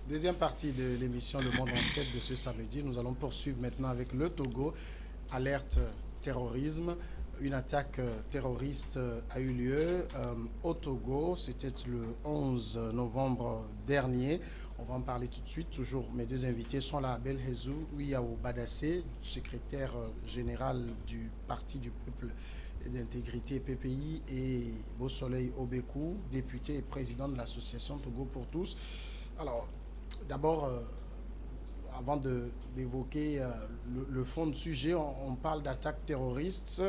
Deuxième partie de l'émission Le Monde en 7 de ce samedi. Nous allons poursuivre maintenant avec le Togo. Alerte terrorisme. Une attaque terroriste a eu lieu au Togo. C'était le 11 novembre dernier. On va en parler tout de suite. Toujours, mes deux invités sont là. Belhezou Ouiaou Badassé, secrétaire général du Parti du Peuple d'intégrité PPI, et Beau Soleil Obekou, député et président de l'association Togo pour tous. Alors, d'abord, avant d'évoquer le fond de sujet, on parle d'attaques terroristes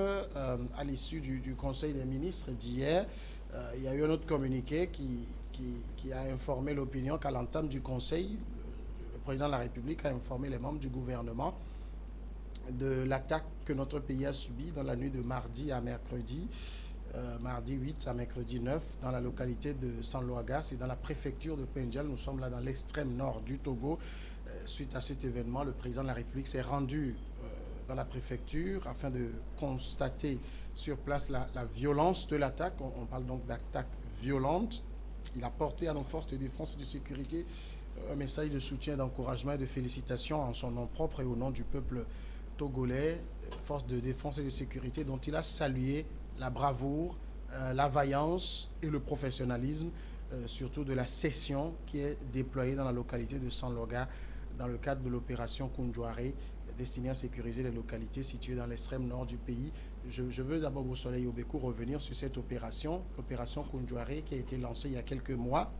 à l'issue du Conseil des ministres d'hier. Il y a eu un autre communiqué qui a informé l'opinion qu'à l'entame du Conseil, le président de la République a informé les membres du gouvernement de l'attaque que notre pays a subie dans la nuit de mardi à mercredi, mardi 8 à mercredi 9, dans la localité de Sanloaga, c'est dans la préfecture de Pendjel. Nous sommes là dans l'extrême nord du Togo. Suite à cet événement, le président de la République s'est rendu dans la préfecture afin de constater sur place la violence de l'attaque. On parle donc d'attaque violente. Il a porté à nos forces de défense et de sécurité un message de soutien, d'encouragement et de félicitations en son nom propre et au nom du peuple togolais, forces de défense et de sécurité, dont il a salué la bravoure, la vaillance et le professionnalisme, surtout de la session qui est déployée dans la localité de Sanloga dans le cadre de l'opération Kundouaré, destinée à sécuriser les localités situées dans l'extrême nord du pays. Je veux d'abord, au Soleil Obekou, revenir sur cette opération Kundouaré, qui a été lancée il y a quelques mois.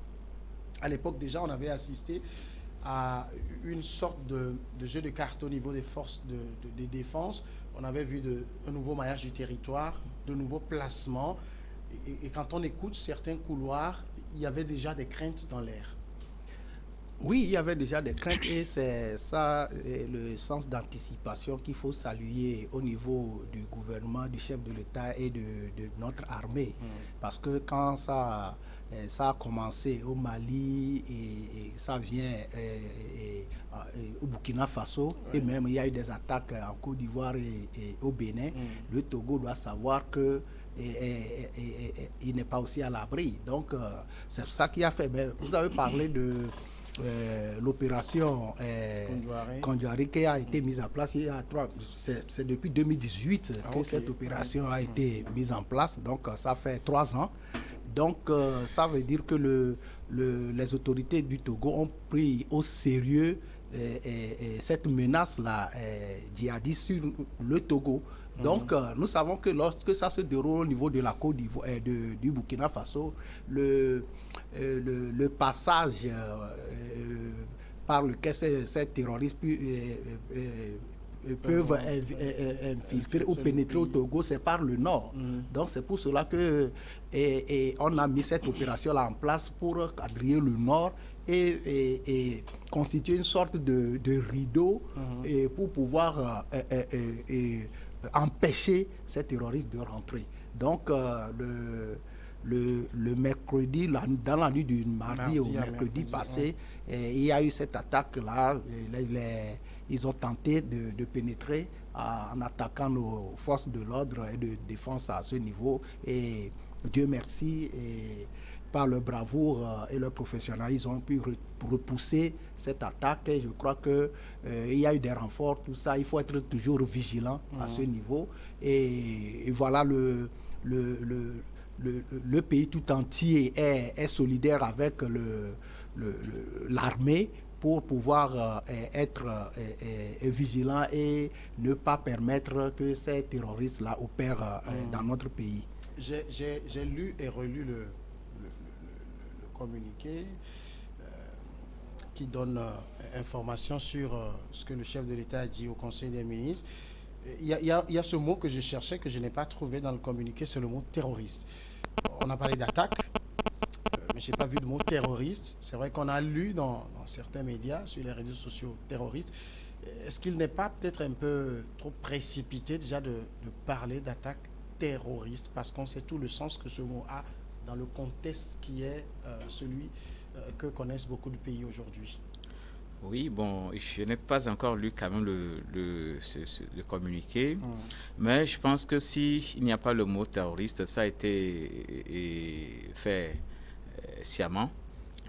À l'époque, déjà, on avait assisté à une sorte de jeu de cartes au niveau des forces de défense. On avait vu un nouveau maillage du territoire, de nouveaux placements. Et quand on écoute certains couloirs, il y avait déjà des craintes dans l'air. Oui, il y avait déjà des craintes et c'est ça le sens d'anticipation qu'il faut saluer au niveau du gouvernement, du chef de l'État et de notre armée. Parce que quand ça a commencé au Mali et ça vient au Burkina Faso, et même il y a eu des attaques en Côte d'Ivoire et au Bénin, le Togo doit savoir que il n'est pas aussi à l'abri. Donc, c'est ça qui a fait. Mais vous avez parlé de l'opération Kondouari qui a été mise en place il y a c'est depuis 2018 que cette opération a été mise en place, donc ça fait 3 ans. Donc ça veut dire que les autorités du Togo ont pris au sérieux cette menace-là djihadiste sur le Togo. Donc, nous savons que lorsque ça se déroule au niveau de la Côte d'Ivoire, du Burkina Faso, le passage par lequel ces terroristes peuvent infiltrer ou pénétrer au Togo, c'est par le nord. Donc, c'est pour cela que on a mis cette opération-là en place pour quadriller le nord et constituer une sorte de rideau et pour pouvoir empêcher ces terroristes de rentrer. Donc, le mercredi, dans la nuit du mardi au mercredi passé, il y a eu cette attaque-là. Ils ont tenté de pénétrer en attaquant nos forces de l'ordre et de défense à ce niveau. Et Dieu merci, et par leur bravoure et leur professionnalisme, ils ont pu repousser cette attaque. Et je crois qu'il y a eu des renforts, tout ça. Il faut être toujours vigilant à ce niveau. Et voilà, le pays tout entier est solidaire avec l'armée pour pouvoir être vigilant et ne pas permettre que ces terroristes-là opèrent dans notre pays. J'ai lu et relu le communiqué qui donne information sur ce que le chef de l'État a dit au Conseil des ministres. Il y a ce mot que je cherchais, que je n'ai pas trouvé dans le communiqué, c'est le mot terroriste. On a parlé d'attaque, mais je n'ai pas vu de mot terroriste. C'est vrai qu'on a lu dans certains médias, sur les réseaux sociaux, terroriste. Est-ce qu'il n'est pas peut-être un peu trop précipité déjà de parler d'attaque terroriste, parce qu'on sait tout le sens que ce mot a dans le contexte qui est celui que connaissent beaucoup de pays aujourd'hui? Oui, bon, je n'ai pas encore lu quand même le communiqué, mais je pense que s'il n'y a pas le mot terroriste, ça a été fait sciemment.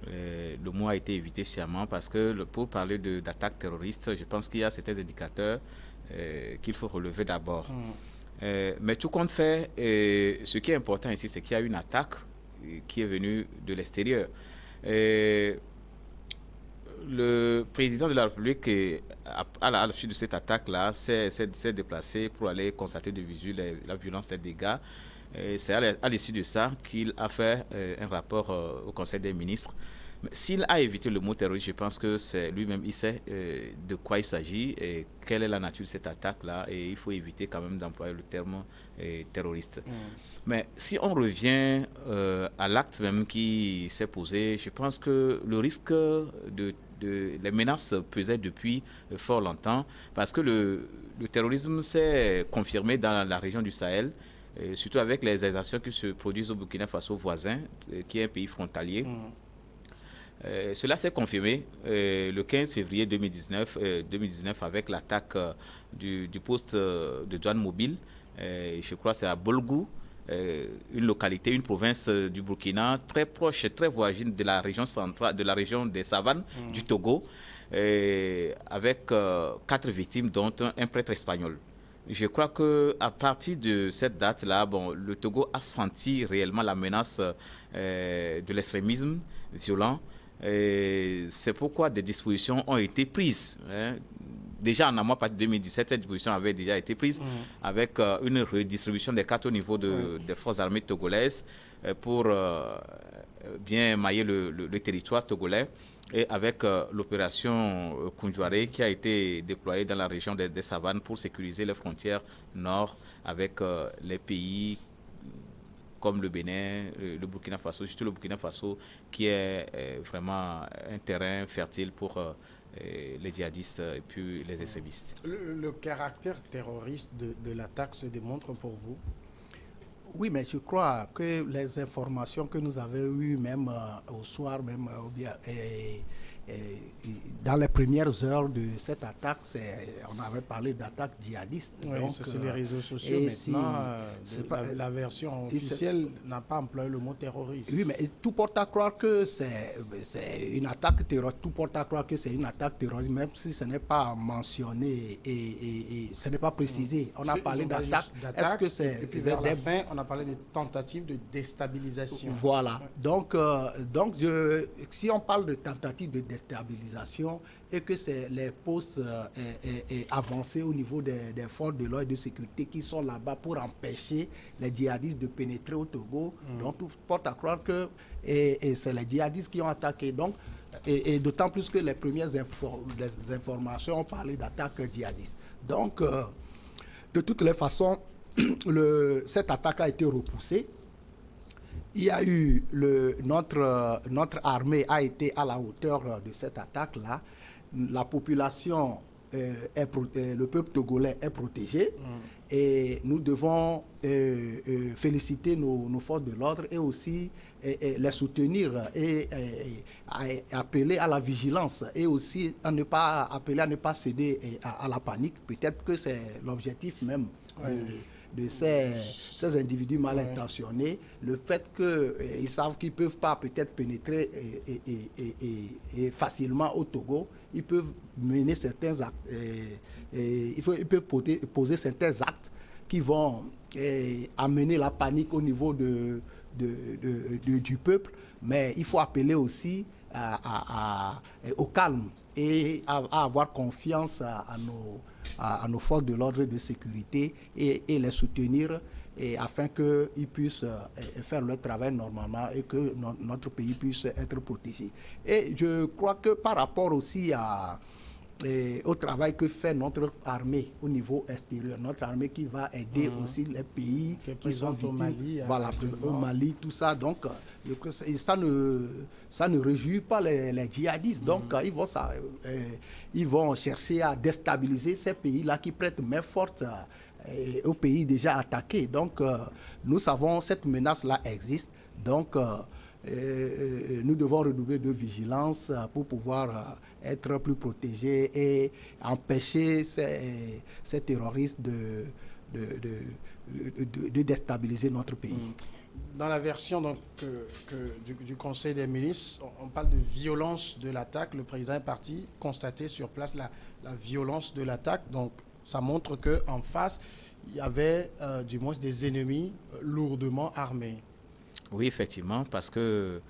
Le mot a été évité sciemment parce que pour parler d'attaque terroriste, je pense qu'il y a certains indicateurs qu'il faut relever d'abord. Mais tout compte fait, ce qui est important ici, c'est qu'il y a une attaque qui est venue de l'extérieur. Le président de la République, à la suite de cette attaque-là, s'est déplacé pour aller constater de visu la violence des dégâts. C'est à l'issue de ça qu'il a fait un rapport au Conseil des ministres. S'il a évité le mot terroriste, je pense que c'est lui-même, il sait de quoi il s'agit et quelle est la nature de cette attaque-là. Et il faut éviter quand même d'employer le terme terroriste. Mais si on revient à l'acte même qui s'est posé, je pense que le risque les menaces pesaient depuis fort longtemps parce que le terrorisme s'est confirmé dans la région du Sahel, surtout avec les exactions qui se produisent au Burkina Faso voisin, qui est un pays frontalier. Cela s'est confirmé le 15 février 2019 avec l'attaque du poste de douane mobile. Je crois que c'est à Bolgou, une localité, une province du Burkina, très proche, très voisine de la région centrale, de la région des savanes du Togo, avec 4 victimes, dont un prêtre espagnol. Je crois qu'à partir de cette date-là, le Togo a senti réellement la menace de l'extrémisme violent. C'est pourquoi des dispositions ont été prises. Déjà en amont, à partir de 2017, cette disposition avait déjà été prise avec une redistribution des cartes au niveau des forces armées togolaises pour bien mailler le territoire togolais, et avec l'opération Kunjuare qui a été déployée dans la région des savanes pour sécuriser les frontières nord avec les pays comme le Bénin, le Burkina Faso, surtout le Burkina Faso qui est vraiment un terrain fertile pour les djihadistes et puis les extrémistes. Le caractère terroriste de l'attaque se démontre pour vous? Oui, mais je crois que les informations que nous avons eues, même au soir, même dans les premières heures de cette attaque, on avait parlé d'attaque djihadiste. Oui, donc, c'est les réseaux sociaux maintenant. La version officielle n'a pas employé le mot terroriste. Oui, mais tout porte à croire que c'est une attaque terroriste. Tout porte à croire que c'est une attaque terroriste, même si ce n'est pas mentionné et ce n'est pas précisé. On a parlé d'attaque. Est-ce que c'est... Et puis vers la fin, on a parlé de tentatives de déstabilisation. Voilà. Donc si on parle de tentatives de déstabilisation et que c'est les postes avancés au niveau des forces de l'ordre et de sécurité qui sont là-bas pour empêcher les djihadistes de pénétrer au Togo, donc tout porte à croire que c'est les djihadistes qui ont attaqué. Donc, et d'autant plus que les premières informations ont parlé d'attaque djihadiste. Donc, de toutes les façons, cette attaque a été repoussée. Il y a eu notre armée a été à la hauteur de cette attaque-là. La population, le peuple togolais est protégé et nous devons féliciter nos forces de l'ordre et aussi les soutenir et appeler à la vigilance et aussi appeler à ne pas céder à la panique. Peut-être que c'est l'objectif même de ces individus mal intentionnés, le fait qu'ils savent qu'ils ne peuvent pas peut-être pénétrer et facilement au Togo, ils peuvent mener certains actes, ils peuvent poser certains actes qui vont amener la panique au niveau du peuple, mais il faut appeler aussi au calme et à avoir confiance à nos forces de l'ordre et de sécurité et les soutenir afin qu'ils puissent faire leur travail normalement et que notre pays puisse être protégé. Et je crois que par rapport aussi au travail que fait notre armée au niveau extérieur, notre armée qui va aider aussi les pays qui sont au Mali, au Mali, tout ça. Donc, ça ne réjouit pas les djihadistes. Donc, ils vont chercher à déstabiliser ces pays-là qui prêtent main forte aux pays déjà attaqués. Donc, nous savons que cette menace-là existe. Donc, nous devons redoubler de vigilance pour pouvoir être plus protégés et empêcher ces terroristes de déstabiliser notre pays. dans la version donc, du Conseil des ministres, on parle de violence de l'attaque. Le président est parti constater sur place la violence de l'attaque. Donc, ça montre qu'en face, il y avait du moins des ennemis lourdement armés. Oui, effectivement, parce que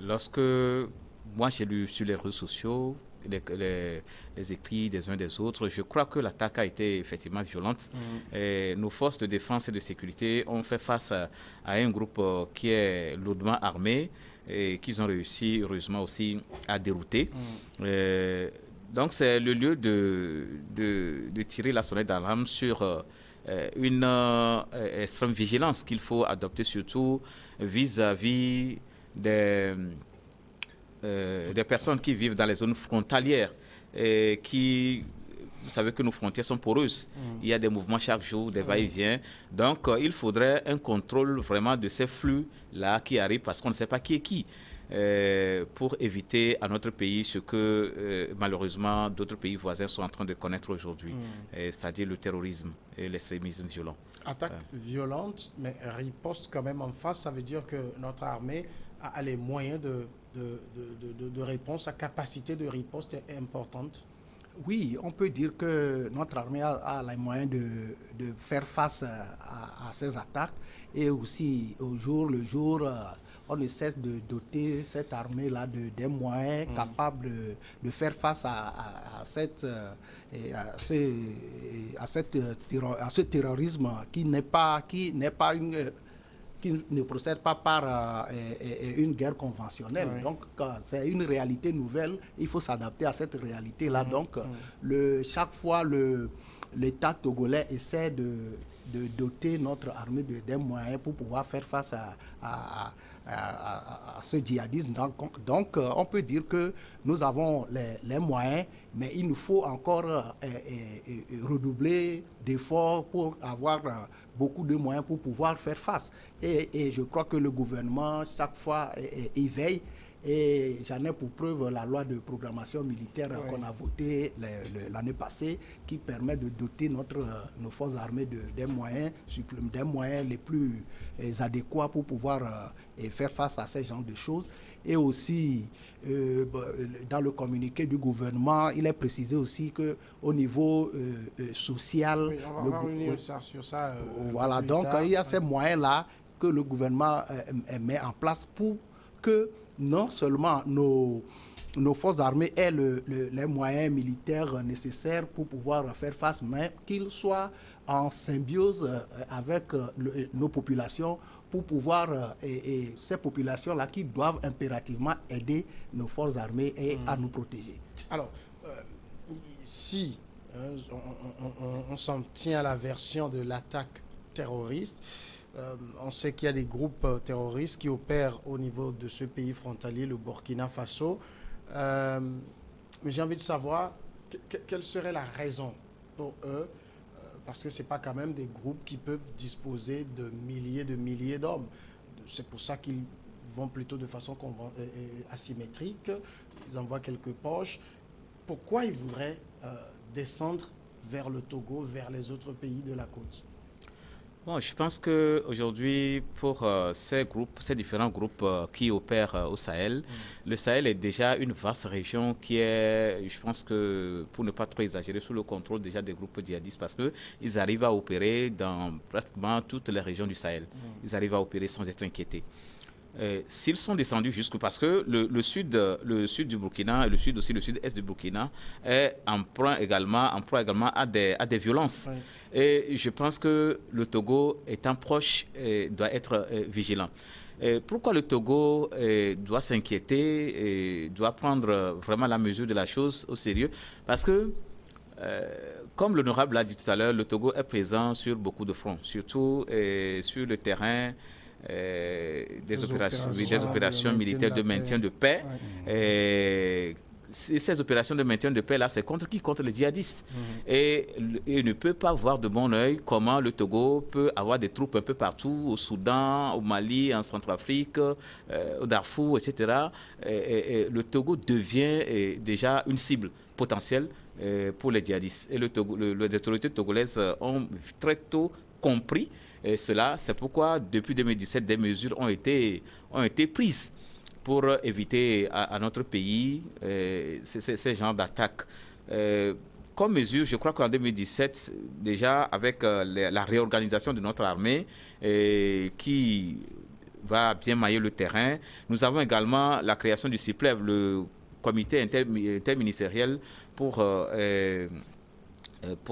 lorsque moi j'ai lu sur les réseaux sociaux les écrits des uns des autres, je crois que l'attaque a été effectivement violente. Et nos forces de défense et de sécurité ont fait face à un groupe qui est lourdement armé et qu'ils ont réussi, heureusement aussi, à dérouter. Donc c'est le lieu de tirer la sonnette d'alarme sur une extrême vigilance qu'il faut adopter, surtout vis-à-vis des personnes qui vivent dans les zones frontalières et qui, vous savez que nos frontières sont poreuses. Il y a des mouvements chaque jour, des va-et-vient. Donc, il faudrait un contrôle vraiment de ces flux-là qui arrivent parce qu'on ne sait pas qui est qui. Pour éviter à notre pays ce que malheureusement d'autres pays voisins sont en train de connaître aujourd'hui, c'est-à-dire le terrorisme et l'extrémisme violent. Attaque violente, mais riposte quand même en face, ça veut dire que notre armée a les moyens de réponse, sa capacité de riposte est importante. Oui, on peut dire que notre armée a les moyens de faire face à ces attaques et aussi au jour le jour, on ne cesse de doter cette armée-là des moyens capables de faire face à ce terrorisme qui ne procède pas par une guerre conventionnelle. Oui. Donc, c'est une réalité nouvelle. Il faut s'adapter à cette réalité-là. Donc, chaque fois, l'État togolais essaie de doter notre armée des moyens pour pouvoir faire face à ce djihadisme. Donc, on peut dire que nous avons les moyens, mais il nous faut encore redoubler d'efforts pour avoir beaucoup de moyens pour pouvoir faire face. Et je crois que le gouvernement, chaque fois, y veille. Et j'en ai pour preuve la loi de programmation militaire qu'on a votée l'année passée, qui permet de doter nos forces armées des moyens les plus adéquats pour pouvoir faire face à ces genres de choses. Et aussi, dans le communiqué du gouvernement, il est précisé aussi qu'au niveau social... Oui, on va revenir sur ça. Voilà, donc il y a ces moyens-là que le gouvernement met en place pour que non seulement nos forces armées aient les moyens militaires nécessaires pour pouvoir faire face, mais qu'ils soient en symbiose avec nos populations pour pouvoir, et ces populations-là qui doivent impérativement aider nos forces armées et à nous protéger. Alors, si on s'en tient à la version de l'attaque terroriste, on sait qu'il y a des groupes terroristes qui opèrent au niveau de ce pays frontalier, le Burkina Faso. Mais j'ai envie de savoir quelle serait la raison pour eux, parce que ce n'est pas quand même des groupes qui peuvent disposer de milliers d'hommes. C'est pour ça qu'ils vont plutôt de façon asymétrique. Ils envoient quelques poches. Pourquoi ils voudraient descendre vers le Togo, vers les autres pays de la côte? Bon, je pense qu'aujourd'hui, pour ces différents groupes qui opèrent au Sahel, le Sahel est déjà une vaste région qui est, je pense que, pour ne pas trop exagérer, sous le contrôle déjà des groupes djihadistes, parce qu'ils arrivent à opérer dans pratiquement toutes les régions du Sahel. Ils arrivent à opérer sans être inquiétés. S'ils sont descendus jusque, parce que le sud du Burkina et le sud-est du Burkina est en proie également à des violences. Oui. Et je pense que le Togo, étant proche, doit être vigilant. Pourquoi le Togo doit s'inquiéter et doit prendre vraiment la mesure de la chose au sérieux? Parce que, comme l'honorable l'a dit tout à l'heure, le Togo est présent sur beaucoup de fronts, surtout sur le terrain des opérations militaires de maintien de paix. Ces opérations de maintien de paix là, c'est contre qui? Contre les djihadistes. Et il ne peut pas voir de bon oeil comment le Togo peut avoir des troupes un peu partout, au Soudan, au Mali, en Centrafrique, au Darfour, etc. Le Togo devient déjà une cible potentielle pour les djihadistes. Et les autorités togolaises ont très tôt compris cela. C'est pourquoi, depuis 2017, des mesures ont été prises pour éviter à notre pays ces genres d'attaques. Comme mesure, je crois qu'en 2017, déjà avec la réorganisation de notre armée qui va bien mailler le terrain, nous avons également la création du CIPLEV, le comité interministériel pour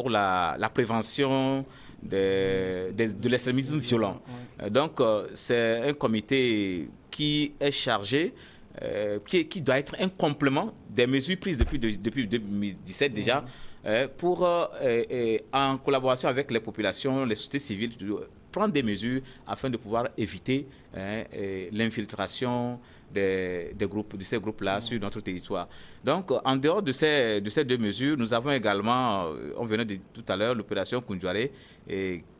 la prévention de l'extrémisme violent. Donc, c'est un comité qui est chargé, qui doit être un complément des mesures prises depuis 2017 déjà, pour, en collaboration avec les populations, les sociétés civiles, prendre des mesures afin de pouvoir éviter l'infiltration de ces groupes-là sur notre territoire. Donc, en dehors de ces deux mesures, nous avons également, on venait de tout à l'heure, l'opération Koundouaré,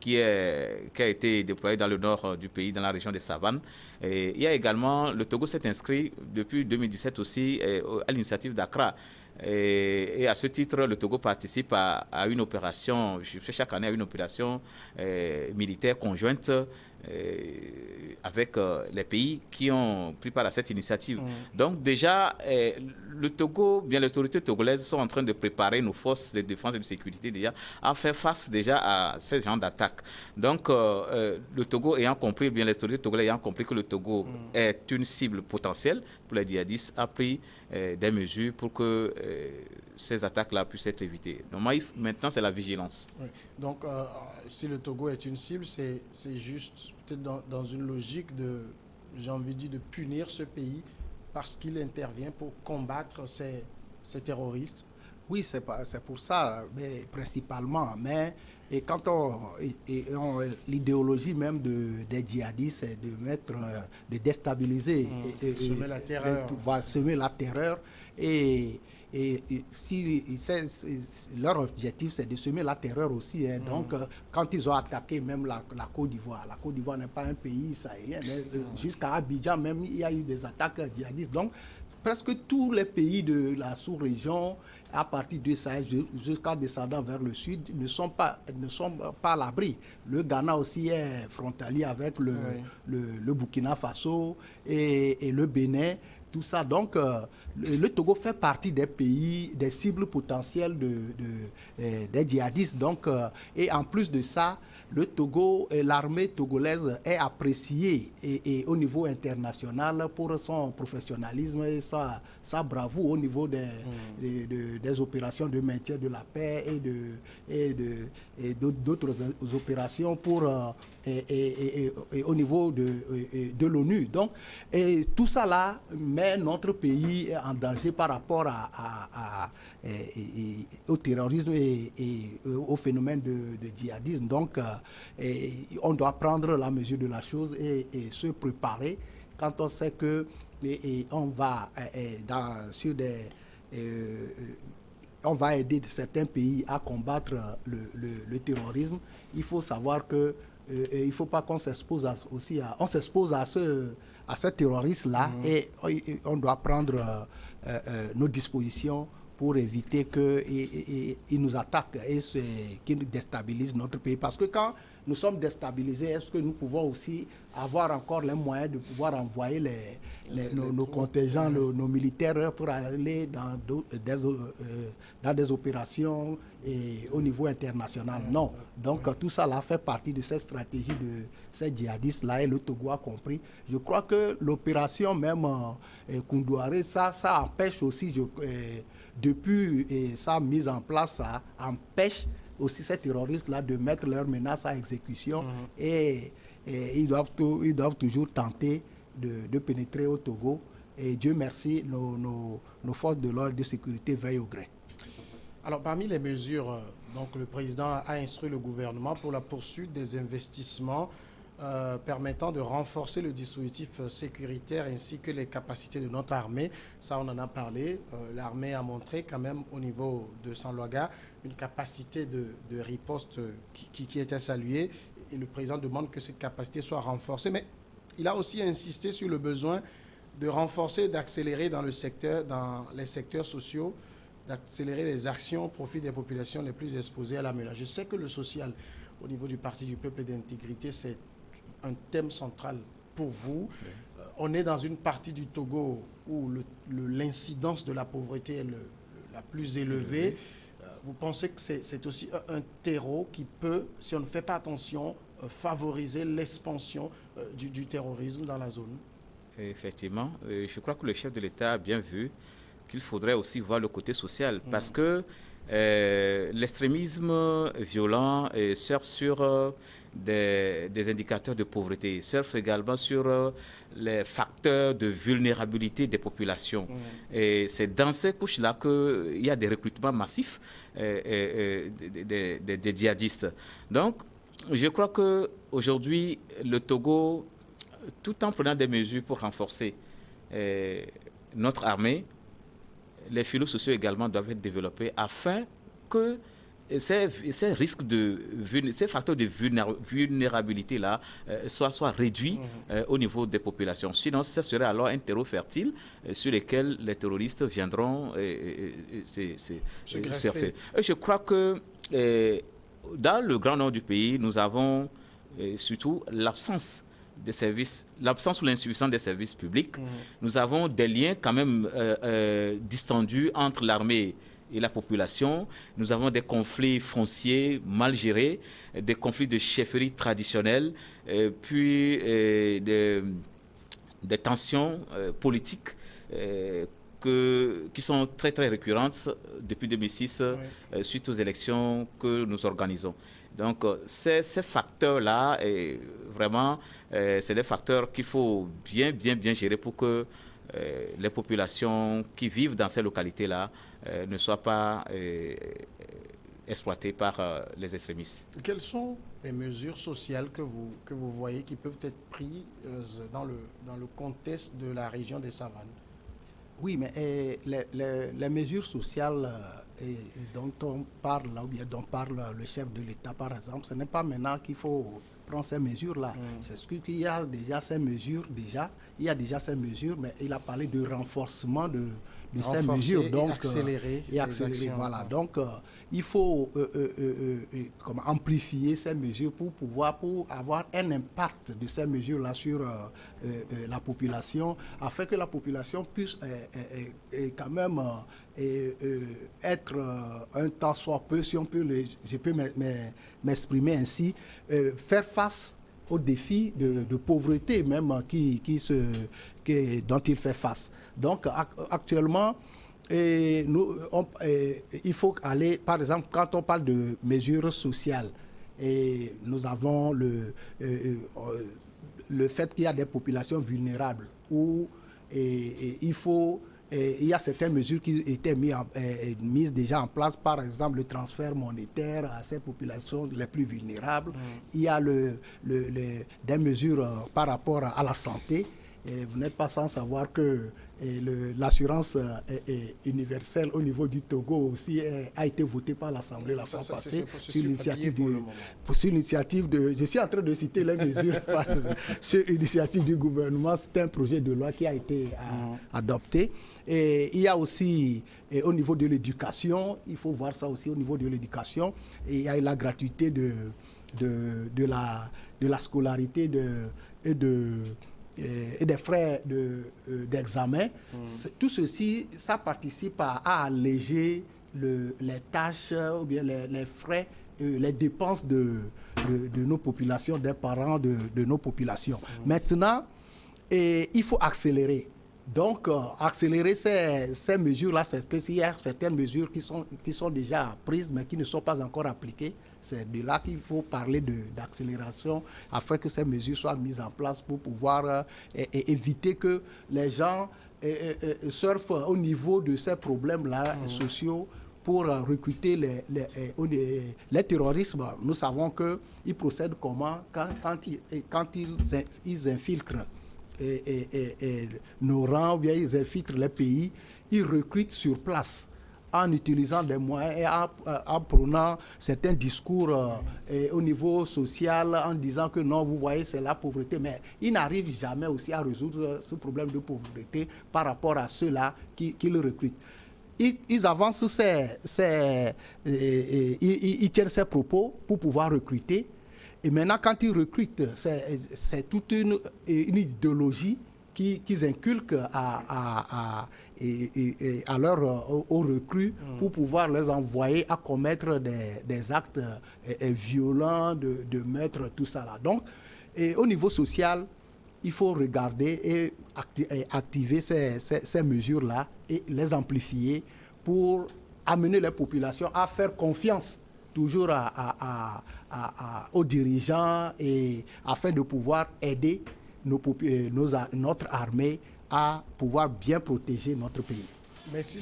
qui a été déployée dans le nord du pays, dans la région des Savanes. Et il y a également, le Togo s'est inscrit depuis 2017 aussi à l'initiative d'Accra. Et à ce titre, le Togo participe à une opération, chaque année à une opération militaire conjointe avec les pays qui ont pris part à cette initiative. Donc déjà, le Togo, bien les autorités togolaises sont en train de préparer nos forces de défense et de sécurité déjà à faire face déjà à ces genres d'attaques. Donc le Togo ayant compris, bien les autorités togolaises ayant compris que le Togo est une cible potentielle pour les djihadistes, a pris des mesures pour que ces attaques-là puissent être évitées. Normalement, maintenant, c'est la vigilance. Oui. Donc, si le Togo est une cible, c'est juste peut-être dans une logique de, j'ai envie de dire, de punir ce pays parce qu'il intervient pour combattre ces terroristes. Oui, c'est pour ça, mais principalement. Mais et quand l'idéologie même des djihadistes, c'est de déstabiliser, semer la terreur. Semer la terreur. Et leur objectif, c'est de semer la terreur aussi. Hein. Donc, quand ils ont attaqué même la Côte d'Ivoire n'est pas un pays sahélien, mais jusqu'à Abidjan même, il y a eu des attaques djihadistes. Donc, presque tous les pays de la sous-région, à partir du Sahel jusqu'à descendant vers le sud, ne sont pas à l'abri. Le Ghana aussi est frontalier avec le Burkina Faso et le Bénin. Tout ça. Donc, le Togo fait partie des pays, des cibles potentielles des djihadistes. Donc, et en plus de ça, le Togo, l'armée togolaise est appréciée et au niveau international pour son professionnalisme et sa bravoure au niveau des opérations de maintien de la paix et d'autres opérations pour, et au niveau de l'ONU. Donc, tout ça là met notre pays en danger par rapport au terrorisme et au phénomène de djihadisme. Donc, on doit prendre la mesure de la chose et se préparer quand on sait que on va on va aider certains pays à combattre le terrorisme. Il faut savoir que il ne faut pas qu'on s'expose on s'expose à ce terroriste-là et on doit prendre nos dispositions pour éviter qu'il nous attaque et qu'il déstabilise notre pays. Parce que quand nous sommes déstabilisés, est-ce que nous pouvons aussi avoir encore les moyens de pouvoir envoyer nos contingents, nos militaires pour aller dans des opérations au niveau international? Non. Donc tout ça là fait partie de cette stratégie de ces djihadistes-là et le Togo a compris. Je crois que l'opération même Koundouaré, ça empêche aussi... depuis sa mise en place, ça empêche aussi ces terroristes-là de mettre leurs menaces à exécution et ils doivent toujours tenter de pénétrer au Togo. Et Dieu merci, nos forces de l'ordre et de sécurité veillent au gré. Alors, parmi les mesures, donc le président a instruit le gouvernement pour la poursuite des investissements permettant de renforcer le dispositif sécuritaire ainsi que les capacités de notre armée. Ça, on en a parlé. L'armée a montré quand même au niveau de Sanloaga une capacité de riposte qui était saluée. Et le président demande que cette capacité soit renforcée. Mais il a aussi insisté sur le besoin de renforcer, d'accélérer dans les secteurs sociaux, d'accélérer les actions au profit des populations les plus exposées à la menace. Je sais que le social au niveau du Parti du Peuple et d'intégrité, c'est un thème central pour vous. Oui. On est dans une partie du Togo où l'incidence de la pauvreté est la plus élevée. Vous pensez que c'est aussi un terreau qui peut, si on ne fait pas attention, favoriser l'expansion du terrorisme dans la zone? Effectivement, je crois que le chef de l'État a bien vu qu'il faudrait aussi voir le côté social, parce que l'extrémisme violent surfe sur des indicateurs de pauvreté, surfe également sur les facteurs de vulnérabilité des populations. Et c'est dans ces couches-là qu'il y a des recrutements massifs des djihadistes. Donc, je crois qu'aujourd'hui, le Togo, tout en prenant des mesures pour renforcer notre armée, les filons sociaux également doivent être développés afin que ces facteurs de vulnérabilité-là soient réduits au niveau des populations. Sinon, ce serait alors un terreau fertile sur lequel les terroristes viendront surfer. Je crois que dans le grand nord du pays, nous avons surtout l'absence des services, l'absence ou l'insuffisance des services publics. Nous avons des liens quand même distendus entre l'armée et la population. Nous avons des conflits fonciers mal gérés, des conflits de chefferie traditionnelle, puis des tensions politiques qui sont très très récurrentes depuis 2006 suite aux élections que nous organisons. Donc ces facteurs-là, vraiment, c'est des facteurs qu'il faut bien gérer pour que les populations qui vivent dans ces localités-là ne soient pas exploitées par les extrémistes. Quelles sont les mesures sociales que vous voyez qui peuvent être prises dans le contexte de la région des savanes? Oui, mais les mesures sociales dont on parle, ou bien dont parle le chef de l'État, par exemple, ce n'est pas maintenant qu'il faut prendre ces mesures-là. C'est ce qu'il y a déjà ces mesures, il y a déjà ces mesures, mais il a parlé de renforcement de ces mesures. Donc, accélérer. Voilà. Donc, il faut amplifier ces mesures pour avoir un impact de ces mesures-là sur la population, afin que la population puisse quand même être un temps soit peu, si on peut, je peux m'exprimer ainsi, faire face aux défis de pauvreté même dont il fait face. Donc actuellement, il faut aller, par exemple, quand on parle de mesures sociales, nous avons le fait qu'il y a des populations vulnérables où il y a certaines mesures qui étaient mises déjà en place, par exemple le transfert monétaire à ces populations les plus vulnérables. Il y a des mesures par rapport à la santé. Vous n'êtes pas sans savoir que l'assurance universelle au niveau du Togo aussi a été votée par l'Assemblée la fois passée sur l'initiative de... Je suis en train de citer les mesures sur l'initiative du gouvernement. C'est un projet de loi qui a été adopté. Et il y a aussi au niveau de l'éducation, il faut voir ça aussi au niveau de l'éducation. Il y a la gratuité de la scolarité et des frais d'examen. Tout ceci, ça participe à alléger les tâches ou bien les frais, les dépenses de nos populations, des parents de nos populations. Maintenant, il faut accélérer. Donc, accélérer ces mesures-là, c'est qu'il y a certaines mesures qui sont déjà prises, mais qui ne sont pas encore appliquées. C'est de là qu'il faut parler d'accélération afin que ces mesures soient mises en place pour pouvoir éviter que les gens surfent au niveau de ces problèmes-là sociaux pour recruter les terroristes. Nous savons qu'ils procèdent comment quand ils infiltrent nos rangs, ou bien ils infiltrent les pays, ils recrutent sur place en utilisant des moyens et en prenant certains discours au niveau social, en disant que non, vous voyez, c'est la pauvreté. Mais ils n'arrivent jamais aussi à résoudre ce problème de pauvreté par rapport à ceux-là qui le recrutent. ils avancent ils tiennent ces propos pour pouvoir recruter. Et maintenant, quand ils recrutent, c'est toute une idéologie qu'ils inculquent aux recrues pour pouvoir les envoyer à commettre des actes violents, de meurtre, tout ça là. Donc, au niveau social, il faut regarder et activer ces mesures-là et les amplifier pour amener les populations à faire confiance toujours aux dirigeants et afin de pouvoir aider notre armée à pouvoir bien protéger notre pays. Mais si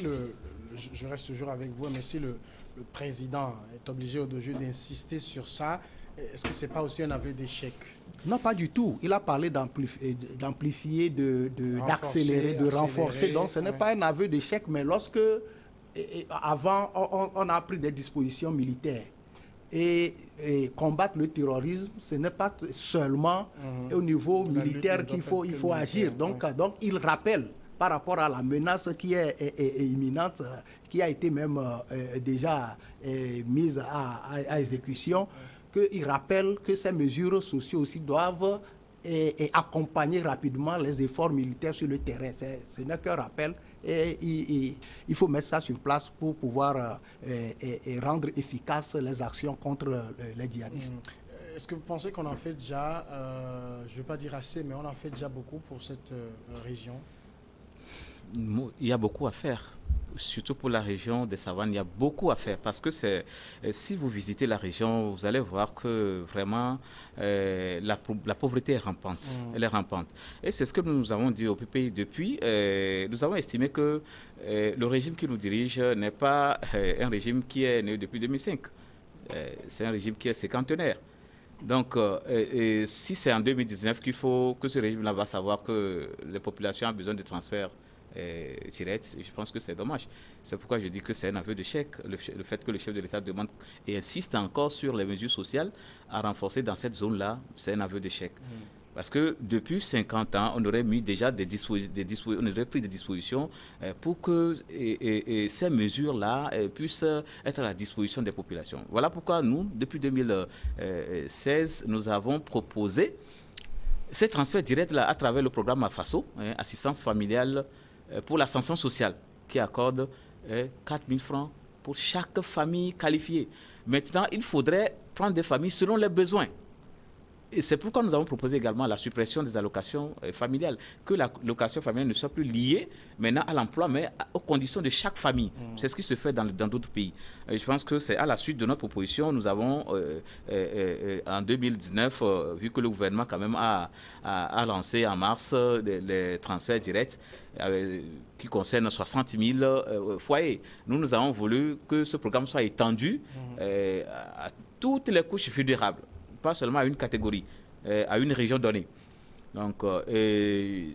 je reste toujours avec vous, mais si le président est obligé aujourd'hui d'insister sur ça, est-ce que ce n'est pas aussi un aveu d'échec? Non, pas du tout. Il a parlé d'amplifier, d'accélérer, de renforcer. Donc ce n'est pas un aveu d'échec, mais lorsque, avant, on a pris des dispositions militaires. Et combattre le terrorisme, ce n'est pas seulement au niveau militaire qu'il faut agir. Donc, il rappelle par rapport à la menace qui est imminente, qui a été même déjà mise à exécution, qu'il rappelle que ces mesures sociales aussi doivent accompagner rapidement les efforts militaires sur le terrain. Ce n'est qu'un rappel. Et il faut mettre ça sur place pour pouvoir rendre efficaces les actions contre les djihadistes. Est-ce que vous pensez qu'on en fait déjà, je ne vais pas dire assez, mais on en fait déjà beaucoup pour cette région? Il y a beaucoup à faire. Surtout pour la région des savanes, il y a beaucoup à faire parce que si vous visitez la région, vous allez voir que vraiment la pauvreté est rampante. Elle est rampante. Et c'est ce que nous avons dit au PPI depuis. Nous avons estimé que le régime qui nous dirige n'est pas un régime qui est né depuis 2005. C'est un régime qui est cinquantenaire. Donc, si c'est en 2019 qu'il faut que ce régime-là va savoir que les populations ont besoin de transferts directs, je pense que c'est dommage. C'est pourquoi je dis que c'est un aveu d'échec, le fait que le chef de l'État demande et insiste encore sur les mesures sociales à renforcer dans cette zone-là, c'est un aveu d'échec. Parce que depuis 50 ans, on aurait mis déjà on aurait pris des dispositions pour que ces mesures-là puissent être à la disposition des populations. Voilà pourquoi nous, depuis 2016, nous avons proposé ces transferts directs-là à travers le programme AFASO, assistance familiale pour l'ascension sociale, qui accorde 4 000 francs pour chaque famille qualifiée. Maintenant, il faudrait prendre des familles selon les besoins. Et c'est pourquoi nous avons proposé également la suppression des allocations familiales, que l'allocation familiale ne soit plus liée maintenant à l'emploi, mais aux conditions de chaque famille. C'est ce qui se fait dans d'autres pays. Je pense que c'est à la suite de notre proposition, nous avons, en 2019, vu que le gouvernement quand même a lancé en mars les transferts directs qui concernent 60 000 foyers. Nous avons voulu que ce programme soit étendu à toutes les couches vulnérables, pas seulement à une catégorie, à une région donnée. Donc, il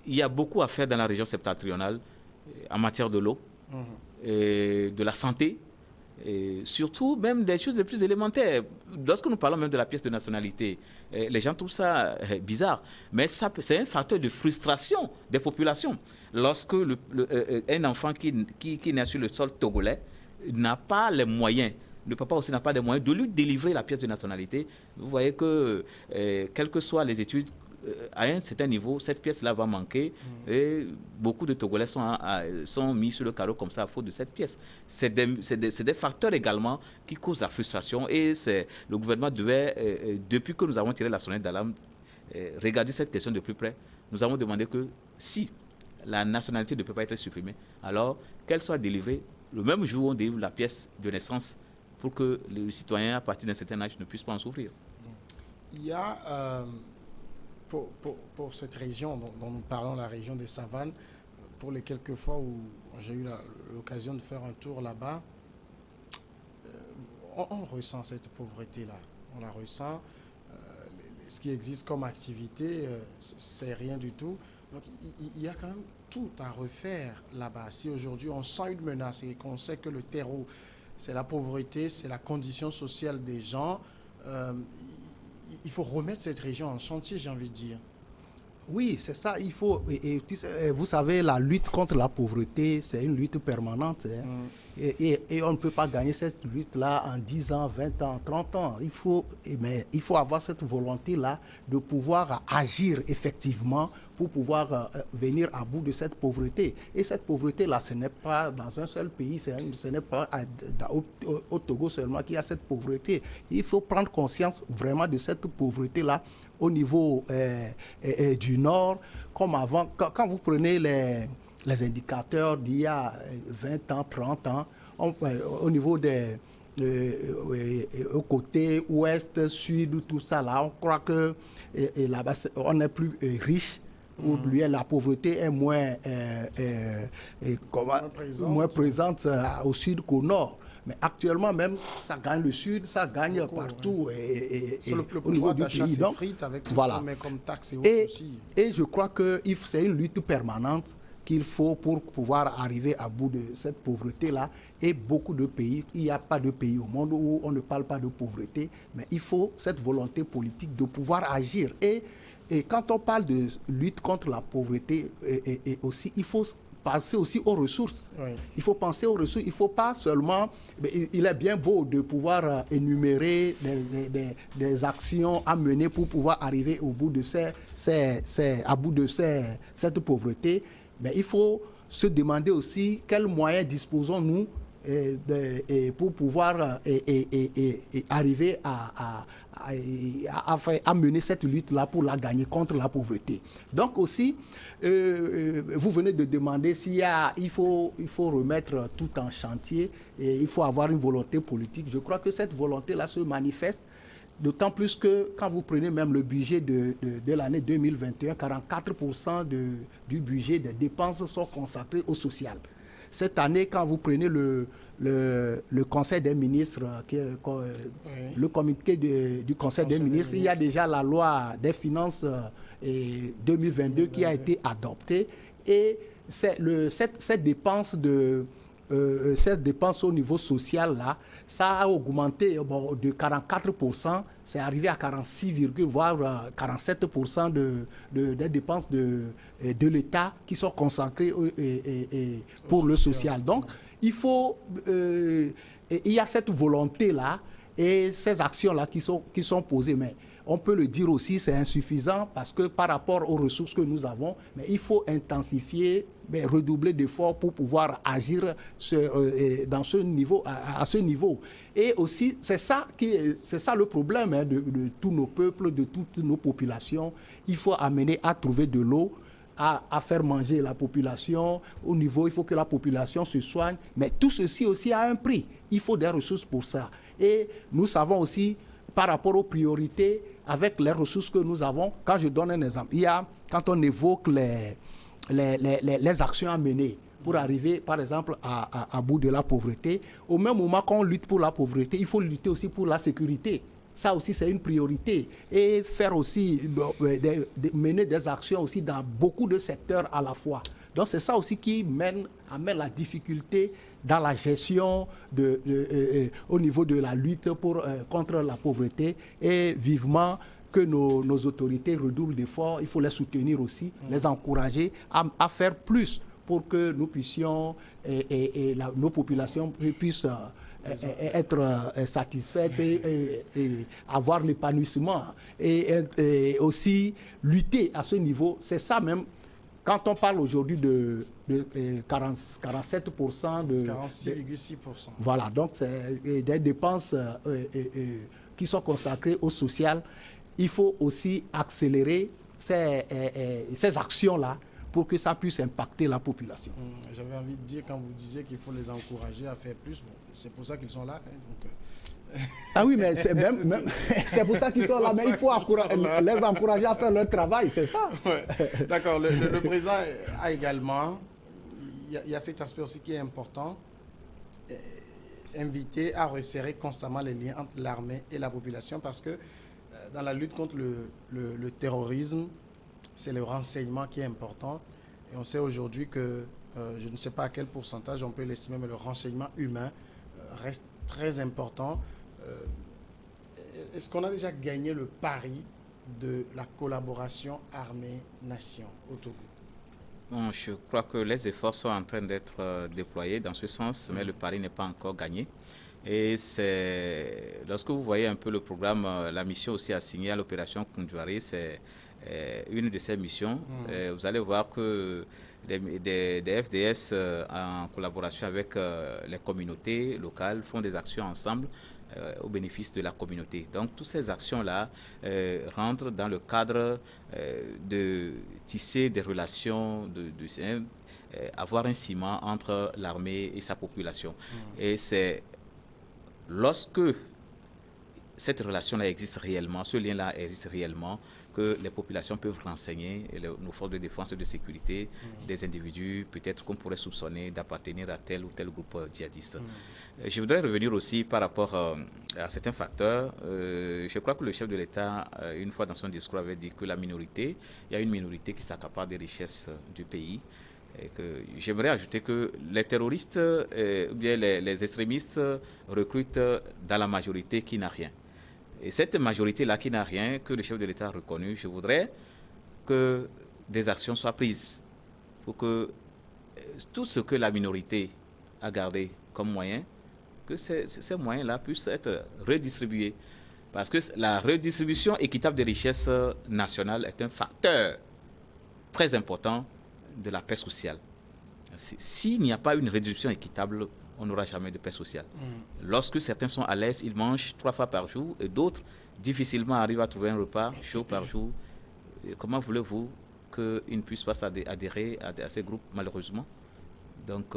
y a beaucoup à faire dans la région septentrionale en matière de l'eau, de la santé, et surtout même des choses les plus élémentaires. Lorsque nous parlons même de la pièce de nationalité, les gens trouvent ça bizarre, mais c'est un facteur de frustration des populations. Lorsque un enfant qui naît sur le sol togolais n'a pas les moyens, le papa aussi n'a pas les moyens de lui délivrer la pièce de nationalité, vous voyez que, quelles que soient les études, à un certain niveau, cette pièce-là va manquer et beaucoup de Togolais sont mis sur le carreau comme ça à faute de cette pièce. C'est des facteurs également qui causent la frustration et le gouvernement devait, depuis que nous avons tiré la sonnette d'alarme, regarder cette question de plus près. Nous avons demandé que si la nationalité ne peut pas être supprimée, alors qu'elle soit délivrée le même jour où on délivre la pièce de naissance pour que les citoyens à partir d'un certain âge ne puissent pas en souffrir. Il y a, pour cette région dont nous parlons, la région des savanes, pour les quelques fois où j'ai eu l'occasion de faire un tour là-bas, on ressent cette pauvreté-là. On la ressent. Ce qui existe comme activité, c'est rien du tout. Donc il y a quand même tout à refaire là-bas. Si aujourd'hui on sent une menace et qu'on sait que le terreau, c'est la pauvreté, c'est la condition sociale des gens, il faut remettre cette région en chantier, j'ai envie de dire. Oui, c'est ça, il faut. Vous savez, la lutte contre la pauvreté, c'est une lutte permanente. Hein. Et on ne peut pas gagner cette lutte-là en 10 ans, 20 ans, 30 ans. Mais il faut avoir cette volonté-là de pouvoir agir effectivement pour pouvoir venir à bout de cette pauvreté. Et cette pauvreté-là, ce n'est pas dans un seul pays, ce n'est pas au Togo seulement qu'il y a cette pauvreté. Il faut prendre conscience vraiment de cette pauvreté-là au niveau du Nord, comme avant. Quand vous prenez les indicateurs d'il y a 20 ans, 30 ans, au niveau des au côté ouest, sud, tout ça là, on croit que là-bas, on est plus riche, où la pauvreté est moins présente au sud qu'au nord. Mais actuellement même, ça gagne le sud, ça gagne partout. Et au niveau du pays. Donc, avec tout voilà. Comme taxe et je crois que c'est une lutte permanente qu'il faut pour pouvoir arriver à bout de cette pauvreté-là. Et beaucoup de pays, il n'y a pas de pays au monde où on ne parle pas de pauvreté, mais il faut cette volonté politique de pouvoir agir. Et quand on parle de lutte contre la pauvreté, et aussi, il faut penser aussi aux ressources. Oui. Il faut penser aux ressources. Il ne faut pas seulement... Il est bien beau de pouvoir énumérer des actions à mener pour pouvoir arriver au bout de cette pauvreté. Mais il faut se demander aussi quels moyens disposons-nous pour pouvoir arriver à mener cette lutte-là pour la gagner contre la pauvreté. Donc aussi, vous venez de demander il faut remettre tout en chantier et il faut avoir une volonté politique. Je crois que cette volonté-là se manifeste, d'autant plus que quand vous prenez même le budget de l'année 2021, 44% du budget des dépenses sont consacrés au social. Cette année, quand vous prenez le Conseil des ministres, le communiqué du Conseil des ministres, il y a déjà la loi des finances 2022 qui a été adoptée. Et cette dépense au niveau social, là, ça a augmenté de 44%, c'est arrivé à 46, voire 47% des dépenses de l'État qui sont consacrées pour le social. Donc, il y a cette volonté-là et ces actions-là qui sont posées. Mais on peut le dire aussi, c'est insuffisant parce que par rapport aux ressources que nous avons, mais il faut intensifier, redoubler d'efforts pour pouvoir agir dans ce niveau, à ce niveau. Et aussi, c'est ça le problème de tous nos peuples, de toutes nos populations. Il faut amener à trouver de l'eau, à faire manger la population. Au niveau, il faut que la population se soigne. Mais tout ceci aussi a un prix. Il faut des ressources pour ça. Et nous savons aussi, par rapport aux priorités, avec les ressources que nous avons, quand je donne un exemple, quand on évoque les actions à mener pour arriver, par exemple, à bout de la pauvreté, au même moment qu'on lutte pour la pauvreté, il faut lutter aussi pour la sécurité. Ça aussi, c'est une priorité. Et faire aussi, mener des actions aussi dans beaucoup de secteurs à la fois. Donc, c'est ça aussi qui amène la difficulté dans la gestion au niveau de la lutte contre la pauvreté. Et vivement que nos autorités redoublent d'efforts. Il faut les soutenir aussi, les encourager à faire plus pour que nous puissions, nos populations puissent être satisfaites et avoir l'épanouissement et aussi lutter à ce niveau. C'est ça même. Quand on parle aujourd'hui de 47% de... 46,6%. Voilà, donc c'est des dépenses qui sont consacrées au social. Il faut aussi accélérer ces actions-là pour que ça puisse impacter la population. J'avais envie de dire, quand vous disiez qu'il faut les encourager à faire plus, c'est pour ça qu'ils sont là. Ah oui, mais c'est pour ça qu'ils sont là, mais il faut les encourager à faire leur travail, c'est ça. Ouais. D'accord, le président a également, il y a cet aspect aussi qui est important, invité à resserrer constamment les liens entre l'armée et la population parce que dans la lutte contre le terrorisme, c'est le renseignement qui est important. Et on sait aujourd'hui que, je ne sais pas à quel pourcentage on peut l'estimer, mais le renseignement humain reste très important. Est-ce qu'on a déjà gagné le pari de la collaboration armée-nation au Togo? Bon, je crois que les efforts sont en train d'être déployés dans ce sens, mais le pari n'est pas encore gagné. Et c'est lorsque vous voyez un peu le programme, la mission aussi assignée à l'opération Kundwari, c'est une de ces missions. Vous allez voir que des FDS en collaboration avec les communautés locales font des actions ensemble au bénéfice de la communauté. Donc toutes ces actions-là rentrent dans le cadre de tisser des relations, avoir un ciment entre l'armée et sa population. Et c'est lorsque cette relation-là existe réellement, ce lien-là existe réellement, que les populations peuvent renseigner nos forces de défense et de sécurité des individus, peut-être qu'on pourrait soupçonner d'appartenir à tel ou tel groupe djihadiste. Je voudrais revenir aussi par rapport à certains facteurs. Je crois que le chef de l'État, une fois dans son discours, avait dit que il y a une minorité qui s'accapare des richesses du pays. J'aimerais ajouter que les terroristes ou bien les extrémistes recrutent dans la majorité qui n'a rien. Et cette majorité-là qui n'a rien, que le chef de l'État a reconnu, je voudrais que des actions soient prises pour que tout ce que la minorité a gardé comme moyen, que ces moyens-là puissent être redistribués. Parce que la redistribution équitable des richesses nationales est un facteur très important de la paix sociale. S'il n'y a pas une redistribution équitable, on n'aura jamais de paix sociale. Lorsque certains sont à l'aise, ils mangent 3 fois par jour et d'autres difficilement arrivent à trouver un repas chaud par jour. Et comment voulez-vous qu'ils ne puissent pas adhérer à ces groupes, malheureusement? Donc,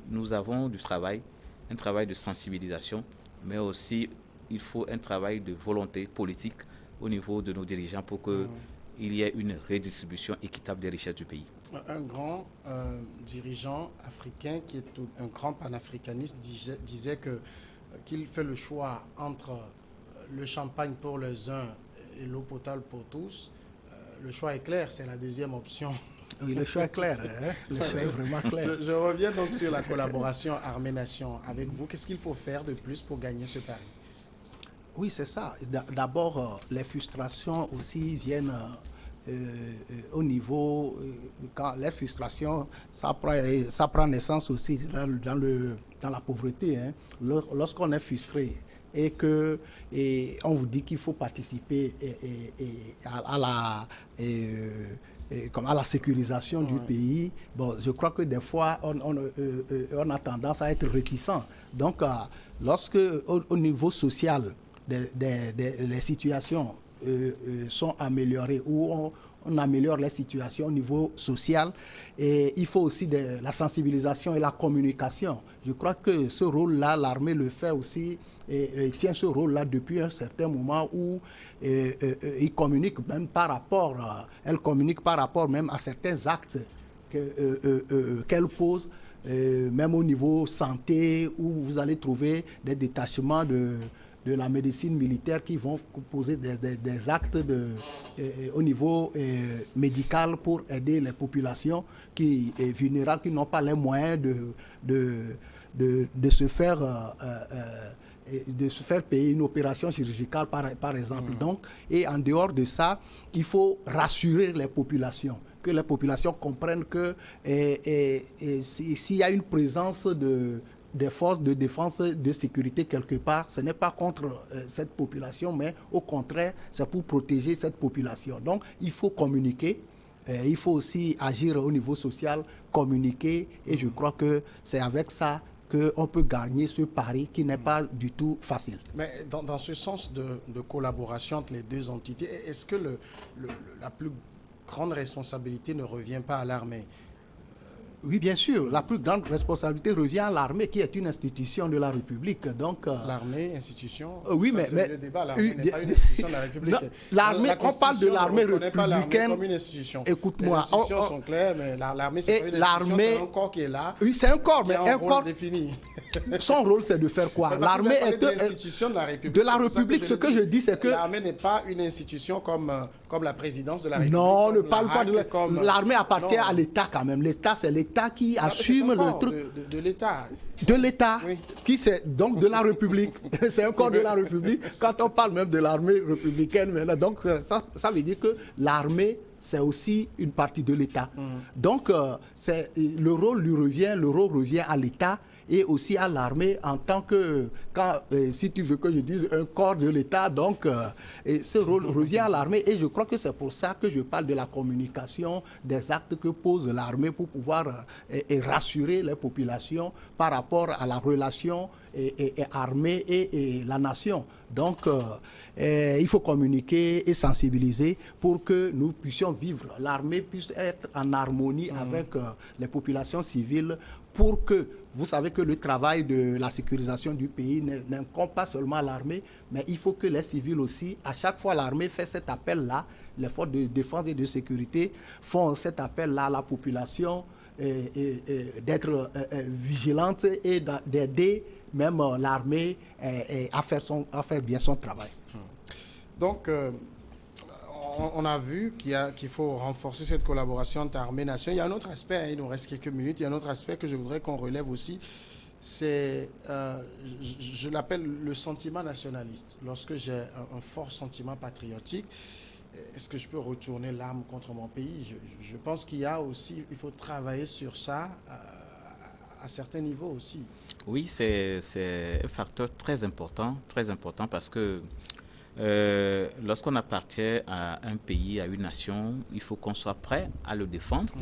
nous avons du travail, un travail de sensibilisation, mais aussi il faut un travail de volonté politique au niveau de nos dirigeants pour qu'il y ait une redistribution équitable des richesses du pays. Un grand dirigeant africain qui est un grand panafricaniste disait qu'il fait le choix entre le champagne pour les uns et l'eau potable pour tous. Le choix est clair, c'est la deuxième option. Oui, le choix est clair. Le choix est vraiment clair. Je reviens donc sur la collaboration armée-nation avec vous. Qu'est-ce qu'il faut faire de plus pour gagner ce pari? Oui, c'est ça. D'abord, les frustrations aussi viennent au niveau, quand les frustrations, ça prend naissance aussi dans la pauvreté. Lorsqu'on est frustré et on vous dit qu'il faut participer à la sécurisation du pays, bon, je crois que des fois, on a tendance à être réticent. Donc, lorsque au niveau social, les situations sont améliorées ou on améliore les situations au niveau social, et il faut aussi la sensibilisation et la communication. Je crois que ce rôle-là, l'armée le fait aussi, et tient ce rôle-là depuis un certain moment où il communique même elle communique par rapport même à certains actes qu'elle pose, même au niveau santé, où vous allez trouver des détachements de la médecine militaire qui vont poser des actes au niveau médical pour aider les populations vulnérables qui n'ont pas les moyens de se faire payer une opération chirurgicale, par exemple. Donc, et en dehors de ça, il faut rassurer les populations, que les populations comprennent que s'il y a une présence des forces de défense et de sécurité quelque part, ce n'est pas contre cette population, mais au contraire, c'est pour protéger cette population. Donc, il faut communiquer, il faut aussi agir au niveau social, communiquer, et je crois que c'est avec ça qu'on peut gagner ce pari qui n'est pas du tout facile. Mais dans ce sens de collaboration entre les deux entités, est-ce que la plus grande responsabilité ne revient pas à l'armée? Oui, bien sûr. La plus grande responsabilité revient à l'armée, qui est une institution de la République. Donc, l'armée, institution, oui, ça, mais le débat. L'armée n'est pas une institution de la République. L'armée, on parle de l'armée républicaine. Comme une institution. Écoute-moi. Les institutions sont claires, mais l'armée, c'est pas une institution, c'est un corps qui est là. Oui, c'est un corps, mais un corps défini. son rôle, c'est de faire quoi? L'armée est une institution de la République. De la République, ce que je dis, c'est que... L'armée n'est pas une institution comme la présidence de la République. Non, ne parle pas de... L'armée appartient à l'État quand même. L'État, c'est l'État qui assume le truc. De l'État. De l'État, oui. Qui c'est donc de la République. C'est un corps de la République. Quand on parle même de l'armée républicaine, maintenant, donc ça veut dire que l'armée, c'est aussi une partie de l'État. Donc, le rôle revient à l'État et aussi à l'armée en tant que, si tu veux que je dise, un corps de l'État. Donc, ce rôle revient à l'armée et je crois que c'est pour ça que je parle de la communication, des actes que pose l'armée pour pouvoir rassurer les populations par rapport à la relation armée et la nation. Donc, il faut communiquer et sensibiliser pour que nous puissions vivre. L'armée puisse être en harmonie avec les populations civiles pour que, vous savez que le travail de la sécurisation du pays n'incombe pas seulement à l'armée, mais il faut que les civils aussi, à chaque fois l'armée fait cet appel-là, les forces de défense et de sécurité font cet appel-là à la population d'être vigilante et d'aider même l'armée à faire bien son travail. Donc, on a vu qu'il faut renforcer cette collaboration entre armée et nation. Il y a un autre aspect, il nous reste quelques minutes, il y a un autre aspect que je voudrais qu'on relève aussi, c'est, je l'appelle le sentiment nationaliste. Lorsque j'ai un fort sentiment patriotique, est-ce que je peux retourner l'arme contre mon pays? Je pense qu'il faut travailler sur ça à certains niveaux aussi. Oui, c'est un facteur très important parce que lorsqu'on appartient à un pays, à une nation, il faut qu'on soit prêt à le défendre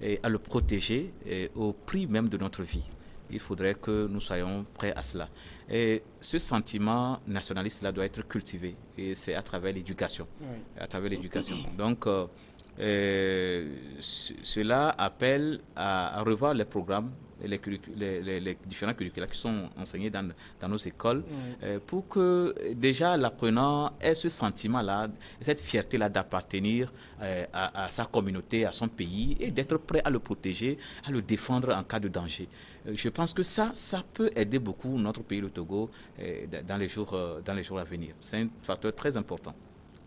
et à le protéger au prix même de notre vie. Il faudrait que nous soyons prêts à cela. Et ce sentiment nationaliste-là doit être cultivé et c'est à travers l'éducation. Oui. À travers l'éducation. Donc, cela appelle à revoir les programmes et les différents curricula qui sont enseignés dans nos écoles pour que déjà l'apprenant ait ce sentiment-là, cette fierté-là d'appartenir à sa communauté, à son pays et d'être prêt à le protéger, à le défendre en cas de danger. Je pense que ça peut aider beaucoup notre pays, le Togo, dans les jours à venir. C'est un facteur très important.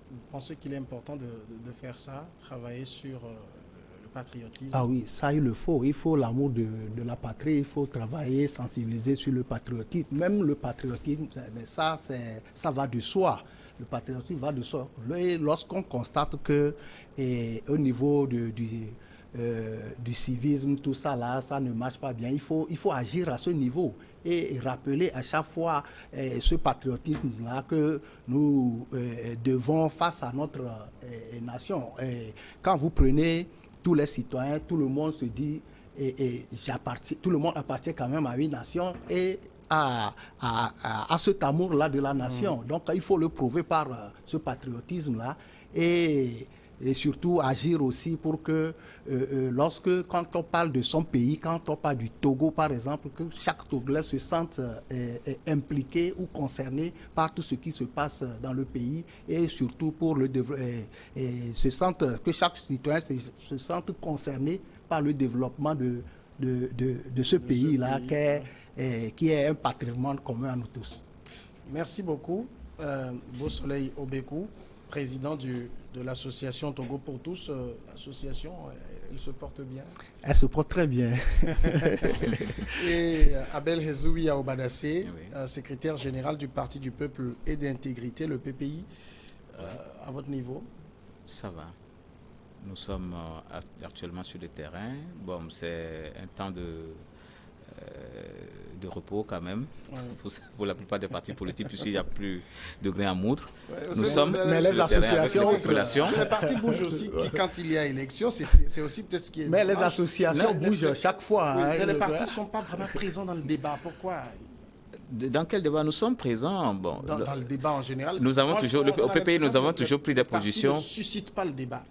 Vous pensez qu'il est important de faire ça, travailler sur le patriotisme? Ah oui, ça il le faut. Il faut l'amour de la patrie, il faut travailler, sensibiliser sur le patriotisme. Même le patriotisme, mais ça va de soi. Le patriotisme va de soi. Lorsqu'on constate que au niveau du civisme, tout ça là, ça ne marche pas bien, il faut agir à ce niveau. Et rappeler à chaque fois ce patriotisme-là que nous devons face à notre nation. Quand vous prenez tous les citoyens, tout le monde se dit, tout le monde appartient quand même à une nation et à cet amour-là de la nation. Donc il faut le prouver par ce patriotisme-là et surtout agir aussi pour que quand on parle de son pays, quand on parle du Togo par exemple, que chaque Togolais se sente impliqué ou concerné par tout ce qui se passe dans le pays et surtout pour que chaque citoyen se sente concerné par le développement de ce pays-là qui est un patrimoine commun à nous tous. Merci beaucoup, Beau-Soleil Obekou, président de l'association Togo pour tous. L'association, elle se porte bien? Elle se porte très bien. Et Abel Hezoui Aobadassé, secrétaire général du Parti du Peuple et d'Intégrité, le PPI, à votre niveau? Ça va. Nous sommes actuellement sur le terrain. Bon, c'est un temps de repos quand même pour la plupart des partis politiques puisqu'il n'y a plus de grain à moudre. Nous sommes mais les associations, les partis bougent aussi quand il y a élection, c'est aussi peut-être ce qui est... Mais les associations bougent chaque fois. Mais les partis ne sont pas vraiment présents dans le débat. Pourquoi? Dans quel débat nous sommes présents? Bon, dans le débat en général. Nous avons au PPI, nous avons toujours pris des positions. Ne suscite pas le débat.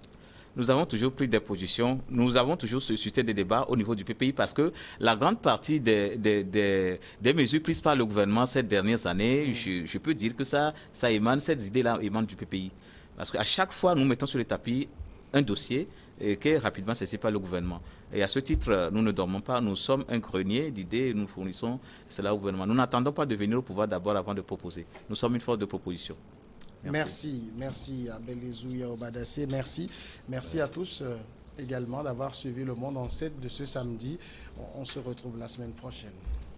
Nous avons toujours pris des positions, nous avons toujours suscité des débats au niveau du PPI parce que la grande partie des mesures prises par le gouvernement ces dernières années, je peux dire que ces idées-là émanent du PPI. Parce qu'à chaque fois, nous mettons sur le tapis un dossier et qui est rapidement saisi par le gouvernement. Et à ce titre, nous ne dormons pas, nous sommes un grenier d'idées, nous fournissons cela au gouvernement. Nous n'attendons pas de venir au pouvoir d'abord avant de proposer. Nous sommes une force de proposition. Merci à Belezou Yaobadassé, merci à tous également d'avoir suivi Le Monde en 7 de ce samedi. On se retrouve la semaine prochaine.